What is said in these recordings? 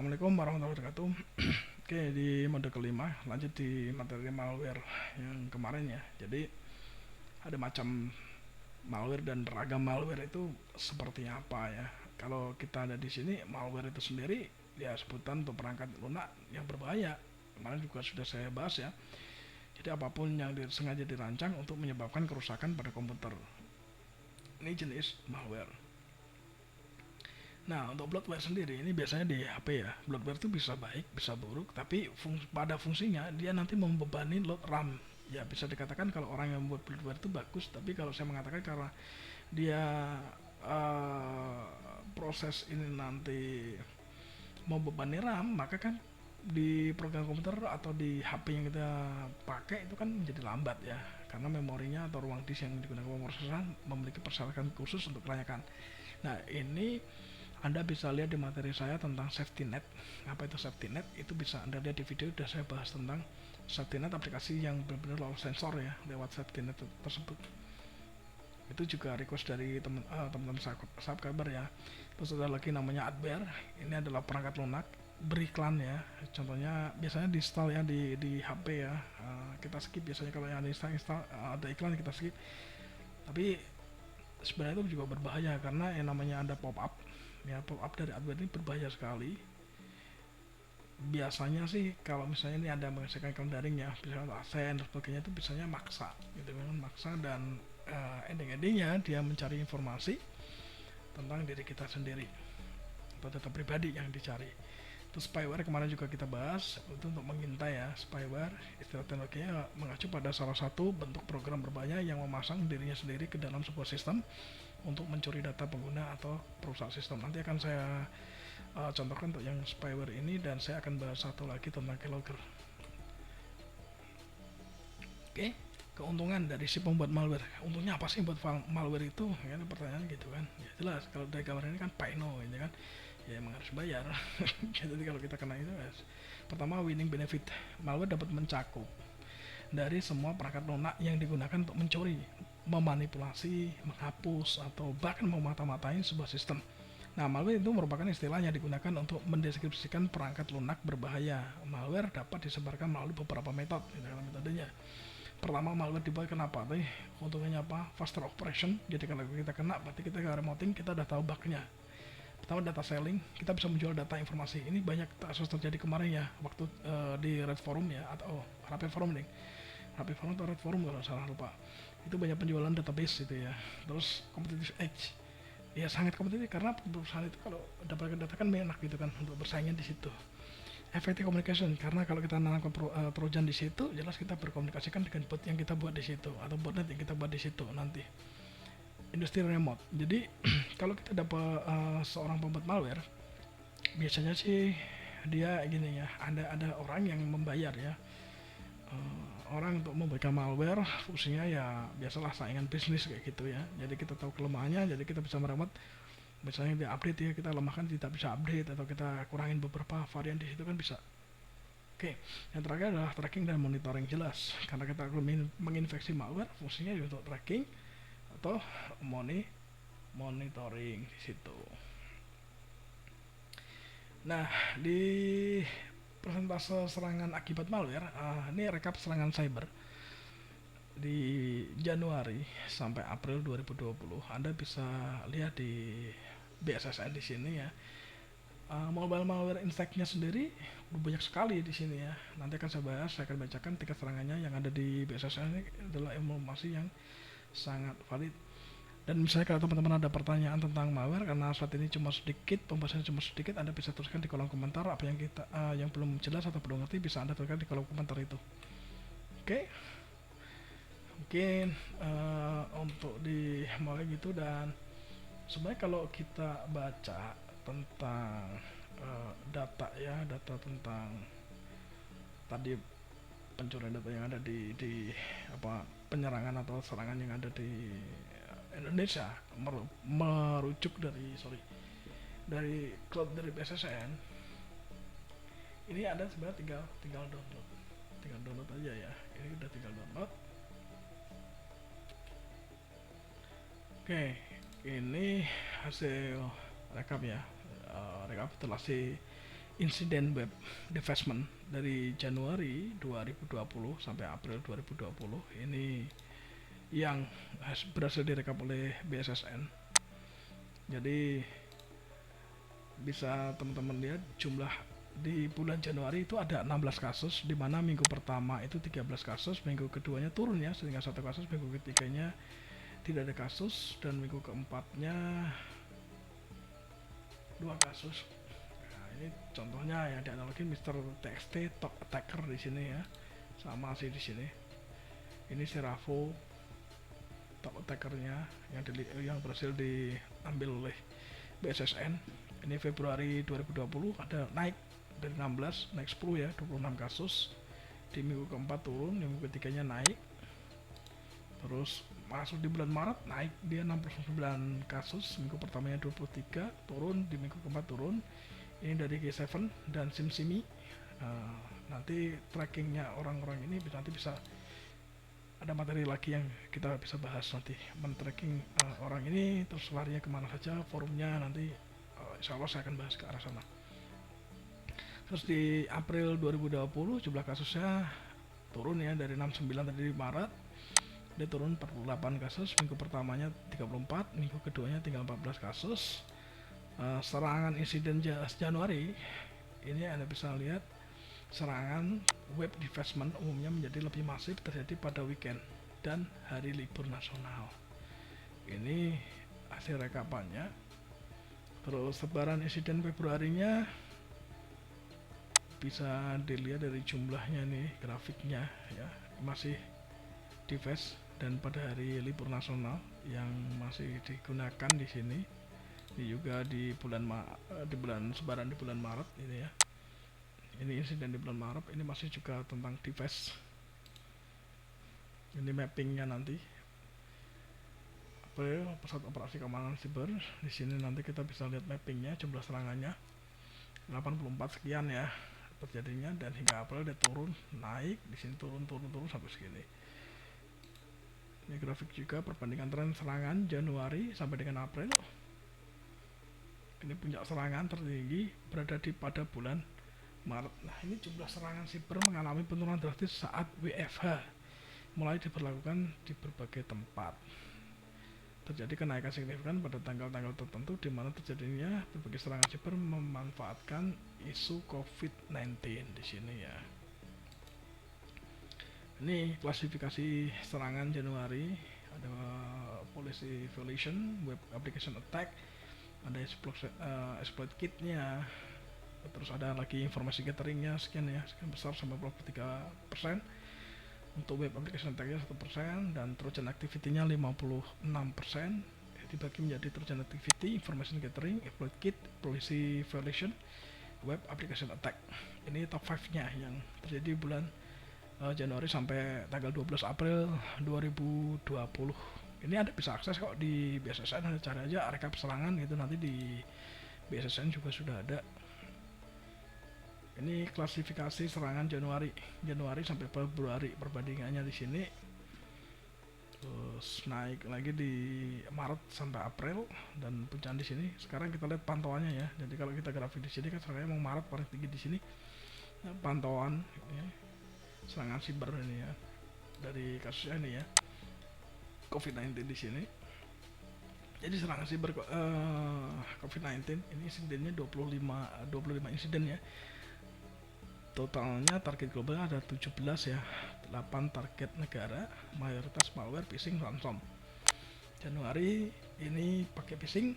Assalamualaikum warahmatullahi wabarakatuh. Oke, di mode kelima, lanjut di materi malware yang kemarin ya. Jadi ada macam malware dan ragam malware itu seperti apa ya. Kalau kita ada di sini, malware itu sendiri ya sebutan untuk perangkat lunak yang berbahaya. Kemarin juga sudah saya bahas ya. Jadi apapun yang sengaja dirancang untuk menyebabkan kerusakan pada komputer. Ini jenis malware. Nah, untuk bloatware sendiri ini biasanya di HP ya. Bloatware itu bisa baik, bisa buruk, tapi pada fungsinya dia nanti membebani load RAM. Ya, bisa dikatakan kalau orang yang membuat bloatware itu bagus, tapi kalau saya mengatakan karena dia uh, proses ini nanti membebani RAM, maka kan di program komputer atau di HP yang kita pakai itu kan menjadi lambat ya, karena memorinya atau ruang disk yang digunakan pemrosesan memiliki persyaratan khusus untuk kelayakan. Nah, ini anda bisa lihat di materi saya tentang safety net. Apa itu safety net? Itu bisa Anda lihat di video, sudah saya bahas tentang safety net, aplikasi yang benar-benar lolos sensor ya lewat safety net tersebut. Itu juga request dari teman-teman subscriber ya. Terus ada lagi namanya adware. Ini adalah perangkat lunak beriklan ya. Contohnya biasanya di install ya di HP ya. Kita skip biasanya kalau yang install ada iklan kita skip. Tapi sebenarnya itu juga berbahaya karena yang namanya ada pop up ya, pop up dari adware ini berbahaya sekali. Biasanya sih kalau misalnya ini ada menghasilkan iklan daring ya, misalnya ASN dan sebagainya, itu biasanya maksa gitu kan, maksa, dan ending-endingnya dia mencari informasi tentang diri kita sendiri atau data pribadi yang dicari. Terus spyware kemarin juga kita bahas, itu untuk mengintai ya. Spyware istilah teknologinya mengacu pada salah satu bentuk program berbahaya yang memasang dirinya sendiri ke dalam sebuah sistem untuk mencuri data pengguna atau perusahaan sistem. Nanti akan saya contohkan untuk yang spyware ini, dan saya akan bahas satu lagi tentang keylogger. Oke, keuntungan dari si pembuat malware. Untungnya apa sih buat malware itu? Ya, pertanyaan gitu kan. Ya jelas, kalau dari gambar ini kan Paino ini kan. Ya emang harus bayar. Jadi kalau kita kena itu guys. Pertama, winning benefit. Malware dapat mencakup dari semua perangkat lunak yang digunakan untuk mencuri, memanipulasi, menghapus, atau bahkan memata-matain sebuah sistem. Nah, malware itu merupakan istilah yang digunakan untuk mendeskripsikan perangkat lunak berbahaya. Malware dapat disebarkan melalui beberapa metode. Ini metodenya. Pertama, malware dibuat kenapa? Tadi untungnya apa? Faster operation. Jadi kalau kita kena, berarti kita remoting, kita udah tahu bugnya. Pertama, data selling, kita bisa menjual data informasi. Ini banyak kasus terjadi kemarin ya, waktu di Red Forum ya, atau HP Forum nih. HP Forum atau Red Forum kalau salah lupa. Itu banyak penjualan database itu ya. Terus competitive edge. Ya sangat kompetitif karena perusahaan itu kalau dapatkan data kan enak gitu kan untuk bersaingnya di situ. Effective communication, karena kalau kita nanamkan trojan di situ, jelas kita berkomunikasikan dengan bot yang kita buat di situ atau botnet yang kita buat di situ nanti. Industri remote. Jadi kalau kita dapat seorang pembuat malware, biasanya sih dia gini ya, ada orang yang membayar ya. Orang untuk membuat malware fungsinya ya biasalah saingan bisnis kayak gitu ya. Jadi kita tahu kelemahannya, jadi kita bisa merawat. Misalnya dia update ya, kita lemahkan tidak bisa update, atau kita kurangin beberapa varian di situ kan bisa. Oke, yang terakhir adalah tracking dan monitoring. Jelas karena kita menginfeksi malware, fungsinya untuk tracking atau monitoring di situ. Nah, di persentase serangan akibat malware, ini rekap serangan cyber di Januari sampai April 2020. Anda bisa lihat di BSSN di sini ya. Mobile malware infect-nya sendiri banyak sekali di sini ya. Nanti akan saya bahas, saya akan bacakan tingkat serangannya yang ada di BSSN. Ini adalah informasi yang sangat valid. Dan misalnya kalau teman-teman ada pertanyaan tentang malware, karena saat ini cuma sedikit, pembahasannya cuma sedikit, Anda bisa tuliskan di kolom komentar. Apa yang kita yang belum jelas atau belum ngerti, bisa Anda tuliskan di kolom komentar itu. Oke, mungkin untuk di mulai gitu. Dan sebenarnya kalau kita baca tentang data ya, data tentang tadi pencurian data yang ada di apa, penyerangan atau serangan yang ada di Indonesia, merujuk dari cloud dari BSSN. Ini ada sebenarnya tinggal download aja ya. Ini udah tinggal download. Oke, ini hasil rekap ya, rekapitulasi insiden web divestment dari Januari 2020 sampai April 2020 ini yang berhasil direkap oleh BSSN. Jadi bisa teman-teman lihat jumlah di bulan Januari itu ada 16 kasus, di mana minggu pertama itu 13 kasus, minggu keduanya turun ya sehingga 1 kasus, minggu ketiganya tidak ada kasus, dan minggu keempatnya 2 kasus. Nah, ini contohnya yang dianalogin Mr. TXT top attacker di sini ya, sama sih di sini. Ini Serafo top attackernya yang berhasil diambil oleh BSSN. Ini Februari 2020 ada naik dari 16 naik 10 ya, 26 kasus. Di minggu keempat turun, di minggu ketiganya naik. Terus masuk di bulan Maret naik dia 69 kasus, minggu pertamanya 23 turun, di minggu keempat turun. Ini dari G7 dan SimSimi. Nanti trackingnya orang-orang ini nanti bisa ada materi lagi yang kita bisa bahas nanti, men-tracking orang ini terus larinya kemana saja, forumnya nanti insya Allah saya akan bahas ke arah sana. Terus di April 2020 jumlah kasusnya turun ya, dari 69 tadi di Maret dia turun 48 kasus, minggu pertamanya 34, minggu keduanya tinggal 14 kasus. Serangan insiden Januari ini Anda bisa lihat, serangan web divestment umumnya menjadi lebih masif terjadi pada weekend dan hari libur nasional. Ini hasil rekapannya. Terus sebaran insiden Februarinya bisa dilihat dari jumlahnya nih, grafiknya ya, masih divest, dan pada hari libur nasional yang masih digunakan di sini. Ini juga di bulan sebaran di bulan Maret ini ya. Ini insiden di bulan Maret, ini masih juga tentang divest. Ini mappingnya nanti. Pusat operasi keamanan siber. Di sini nanti kita bisa lihat mappingnya, jumlah serangannya 84 sekian ya terjadinya, dan hingga April dia turun, naik, di sini turun sampai segini. Ini grafik juga perbandingan tren serangan Januari sampai dengan April. Ini puncak serangan tertinggi berada pada bulan Maret. Nah, ini jumlah serangan siber mengalami penurunan drastis saat WFH mulai diberlakukan di berbagai tempat. Terjadi kenaikan signifikan pada tanggal-tanggal tertentu di mana terjadinya berbagai serangan siber memanfaatkan isu COVID-19 di sini ya. Ini klasifikasi serangan Januari, ada policy violation, web application attack, ada exploit kitnya, terus ada lagi informasi gatheringnya sekian ya, sekian besar 93%, untuk web application attacknya 1%, dan trojan activity-nya 56%. Dibagi menjadi trojan activity, information gathering, exploit kit, policy violation, web application attack. Ini top 5-nya yang terjadi bulan Januari sampai tanggal 12 April 2020. Ini Anda bisa akses kok di BSSN, Anda cari aja rekap serangan gitu, nanti di BSSN juga sudah ada. Ini klasifikasi serangan Januari sampai Februari, perbandingannya di sini. Terus naik lagi di Maret sampai April, dan puncak di sini. Sekarang kita lihat pantauannya ya. Jadi kalau kita grafik di sini kan serangannya mau Maret paling tinggi di sini. Nah, pantauan ya, serangan siber ini ya dari kasusnya ini ya, COVID-19 di sini. Jadi serangan siber COVID-19 ini insidennya 25 insiden ya. Totalnya target global ada 17 ya, 8 target negara, mayoritas malware, phishing, ransom. Januari ini pakai phishing,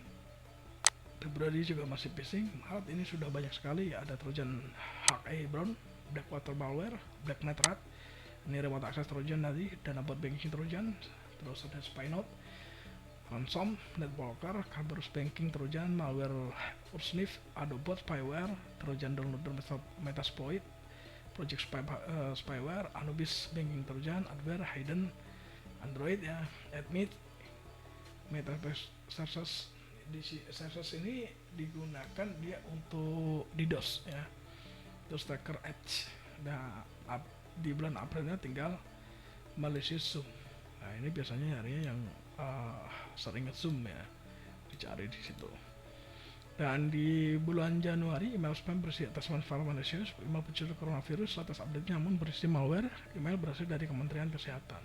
Februari juga masih phishing, Maret ini sudah banyak sekali, ada trojan Hack-A-Brown, Blackwater malware, Blacknet rat, ini remote access trojan tadi, dan about banking trojan, terus ada spynote, ransom, netblocker, Kerberos banking trojan, malware Ursnif, Adobot spyware, trojan downloader Metasploit, project spyware, Anubis banking trojan, adware, hidden Android ya, admit, Metaverse services. Di services ini digunakan dia untuk DDoS ya, terus tracker edge. Nah, di bulan Aprilnya tinggal malicious zoom. Nah, ini biasanya nyarinya yang sering nge-zoom ya, dicari di situ. Dan di bulan Januari, email spam berisi atas manfaat malicious, email pencuri coronavirus atas update namun berisi malware, email berasal dari Kementerian Kesehatan.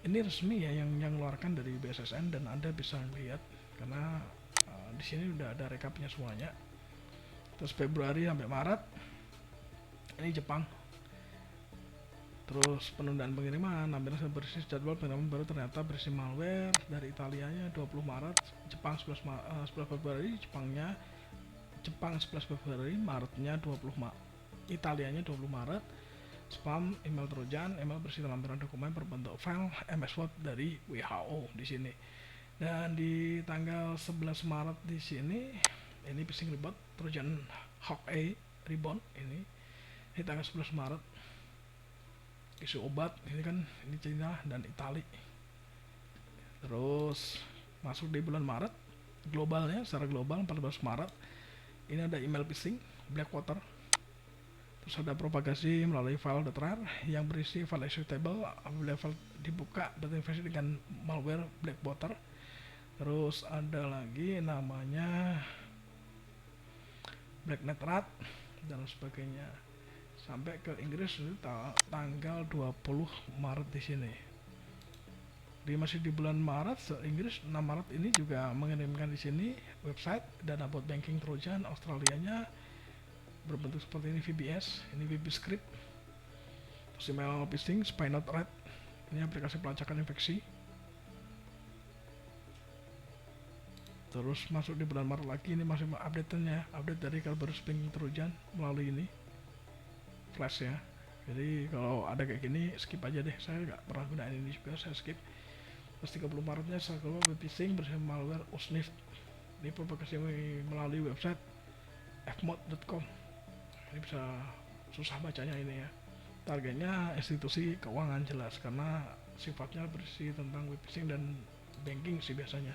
Ini resmi ya yang mengeluarkan dari BSSN dan Anda bisa lihat karena di sini udah ada rekapnya semuanya. Terus Februari sampai Maret ini Jepang. Terus penundaan pengiriman, hampir berisi jadwal pengiriman baru ternyata berisi malware. Dari Italianya 20 Maret, Jepang 11 Februari, Jepang 11 Februari, Maretnya 20 Italianya 20 Maret. Spam, email trojan, email berisi lampiran dokumen berbentuk file MS Word dari WHO di sini. Dan di tanggal 11 Maret di sini ini phishing report trojan Hawkeye Ribbon ini tanggal 11 Maret isu obat ini kan ini Cina dan Itali. Terus masuk di bulan Maret globalnya secara global 14 Maret ini ada email phishing Blackwater. Terus ada propagasi melalui file .rar yang berisi file executable level dibuka dan terinfeksi dengan malware Blackwater. Terus ada lagi namanya Blacknet Rat dan sebagainya. Sampai ke Inggris itu tanggal 20 Maret di sini. Masih di bulan Maret, Inggris 6 Maret ini juga mengirimkan di sini website dan about banking trojan Australianya berbentuk seperti ini VBS, ini VB script. Terus email phishing Spinot Red, ini aplikasi pelacakan infeksi. Terus masuk di bulan Maret lagi, ini masih update-nya, update dari Kerberos banking trojan melalui ini flash ya. Jadi kalau ada kayak gini skip aja deh, saya nggak pernah gunain ini juga, saya skip. Terus 30 Maretnya saya keluar web phishing bersama malware Usnif. Ini propagasi melalui website fmod.com. Ini bisa susah bacanya ini ya. Targetnya institusi keuangan jelas karena sifatnya berisi tentang web phishing dan banking sih biasanya.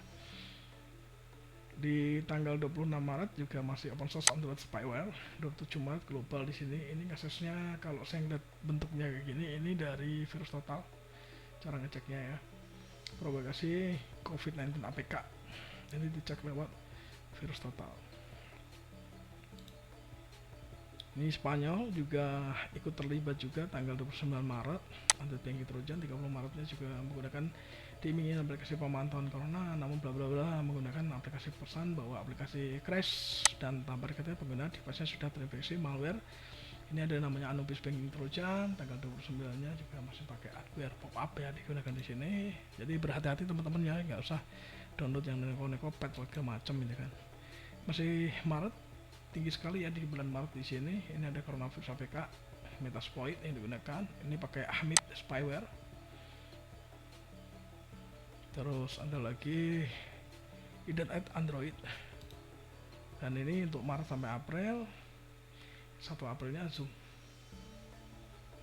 Di tanggal 26 Maret juga masih open source Android spyware. 27 Maret global di sini. Ini kasusnya kalau saya ngeliat bentuknya kayak gini, ini dari Virus Total. Cara ngeceknya ya. Propagasi COVID-19 APK. Ini dicek lewat Virus Total. Ini Spanyol juga ikut terlibat juga tanggal 29 Maret. Android banking trojan 30 Maretnya juga menggunakan diiming-iming aplikasi pemantauan corona, namun bla bla bla menggunakan aplikasi pesan bahwa aplikasi crash dan tanpa diketahui pengguna device-nya sudah terinfeksi malware. Ini ada namanya Anubis banking trojan, tanggal 29-nya juga masih pakai adware pop-up ya digunakan di sini. Jadi berhati-hati teman-teman ya, nggak usah download yang neko-neko pet segala macam ini kan. Masih Maret tinggi sekali ya di bulan Maret di sini. Ini ada coronavirus APK Metasploit yang digunakan. Ini pakai Ahmid spyware. Terus ada lagi Hidden Android. Dan ini untuk Maret sampai April. 1 Aprilnya Zoom.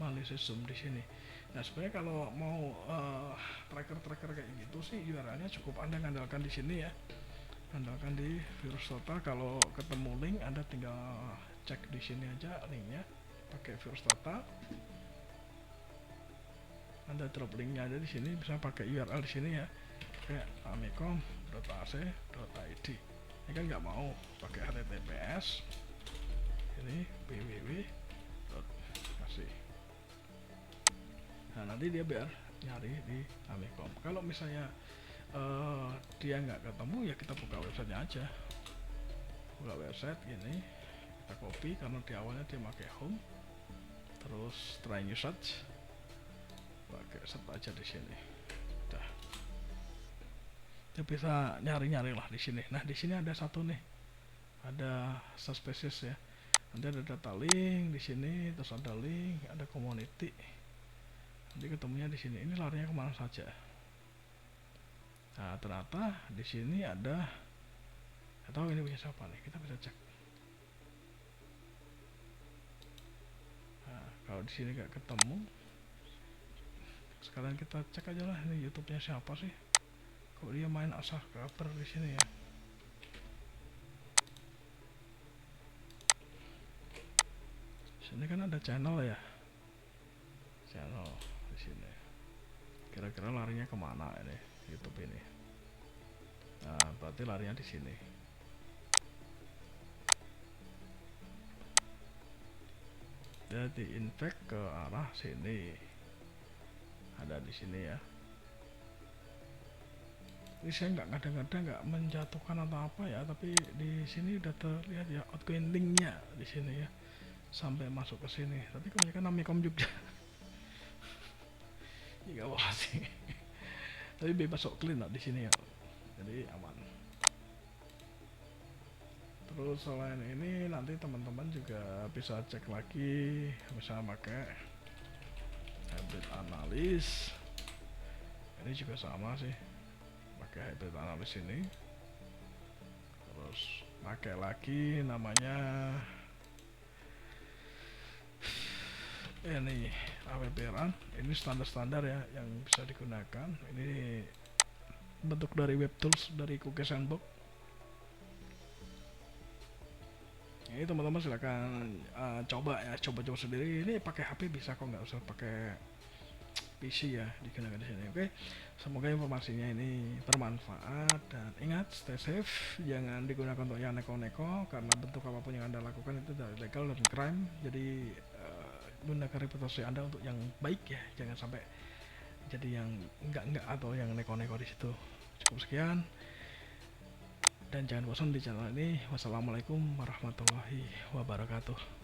Malaysia Zoom di sini. Nah, sebenarnya kalau mau tracker kayak gitu sih URL-nya cukup Anda andalkan di sini ya. Andalkan di Virus Total. Kalau ketemu link Anda tinggal cek di sini aja linknya pakai Virus Total. Anda drop linknya aja di sini, bisa pakai URL di sini ya, kayak amicom.ac.id. Ini kan nggak mau pakai HTTPS, ini www.ac. Nah nanti dia biar nyari di Amicom. Kalau misalnya dia nggak ketemu ya kita buka websitenya aja. Buka website gini, kita copy karena di awalnya dia pakai home, terus try new search. Pakai search aja di sini. Udah. Dia bisa nyari-nyari lah di sini. Nah, di sini ada satu nih. Ada subspecies ya. Nanti ada data link di sini, terus ada link, ada community. Nanti ketemunya di sini. Ini larinya kemana saja. Nah, ternyata di sini ada, nggak tahu ini punya siapa nih. Kita bisa cek. Nah, kalau di sini nggak ketemu, sekalian kita cek aja lah ini YouTube-nya siapa sih. Kok dia main asal kabar di sini ya. Sini kan ada channel ya. Channel di sini. Kira-kira larinya kemana ini YouTube ini? Nah, berarti larinya di sini. dia diinfect ke arah sini, ada di sini ya. Ini saya kadang-kadang nggak menjatuhkan atau apa ya, tapi di sini udah terlihat ya outgoing linknya di sini ya, sampai masuk ke sini. Tapi kebanyakan Namikom Jogja. Ya nggak apa sih. Tapi bebas sok clean lah di sini ya, jadi aman. Terus selain ini nanti teman-teman juga bisa cek lagi, bisa pakai hybrid analis. Ini juga sama sih, pakai hybrid analis ini. Terus pakai lagi namanya ini AWP Run. Ini standar-standar ya yang bisa digunakan. Ini bentuk dari web tools dari Cookie Sandbox. Ini teman-teman silakan coba ya, coba-coba sendiri. Ini pakai HP bisa kok, nggak usah pakai PC ya, digunakan di sini. Oke, semoga informasinya ini bermanfaat dan ingat stay safe, jangan digunakan untuk yang neko-neko karena bentuk apapun yang Anda lakukan itu tidak legal dan crime. Jadi gunakan reputasi Anda untuk yang baik ya, jangan sampai jadi yang enggak atau yang neko-neko di situ. Cukup sekian dan jangan bosan di channel ini. Wassalamualaikum warahmatullahi wabarakatuh.